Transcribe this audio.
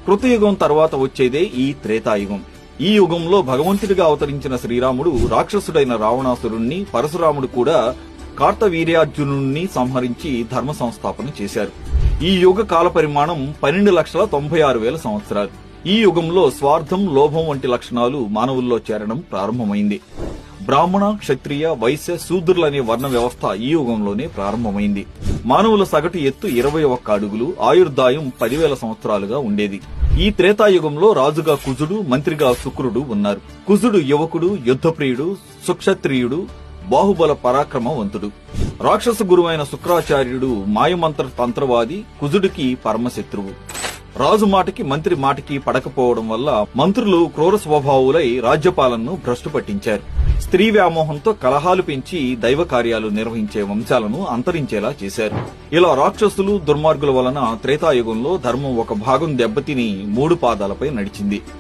కృతయుగం తర్వాత వచ్చేదే ఈ త్రేతాయుగం. ఈ యుగంలో భగవంతుడిగా అవతరించిన శ్రీరాముడు రాక్షసుడైన రావణాసురుణ్ణి, పరశురాముడు కూడా కార్తవీర్యార్జునుణ్ణి సంహరించి ధర్మ సంస్థాపన చేశారు. ఈ యుగ కాల పరిమాణం 12,96,000 సంవత్సరాలు. ఈ యుగంలో స్వార్థం, లోభం వంటి లక్షణాలు మానవుల్లో చేరడం ప్రారంభమైంది. బ్రాహ్మణ, క్షత్రియ, వైశ్య, శూద్రులనే వర్ణ వ్యవస్థ ఈ యుగంలోనే ప్రారంభమైంది. మానవుల సగటు ఎత్తు 21 అడుగులు, ఆయుర్దాయం 10,000 సంవత్సరాలుగా ఉండేది. ఈ త్రేతాయుగంలో రాజుగా కుజుడు, మంత్రిగా శుక్రుడు ఉన్నారు. కుజుడు యువకుడు, యుద్ధప్రియుడు, సుక్షత్రియుడు, బాహుబల పరాక్రమవంతుడు. రాక్షస గురువైన శుక్రాచార్యుడు మాయమంత్ర తంత్రవాది, కుజుడికి పరమశత్రువు. రాజు మాటకి మంత్రి మాటకి పడకపోవడం వల్ల మంత్రులు క్రూర స్వభావులై రాజ్యపాలనను భ్రష్టు పట్టించారు. స్త్రీ వ్యామోహంతో కలహాలు పెంచి దైవ కార్యాలు నిర్వహించే వంశాలను అంతరించేలా చేశారు. ఇలా రాక్షసులు, దుర్మార్గుల వలన త్రేతాయుగంలో ధర్మం ఒక భాగం దెబ్బతిని 3 పాదాలపై నడిచింది.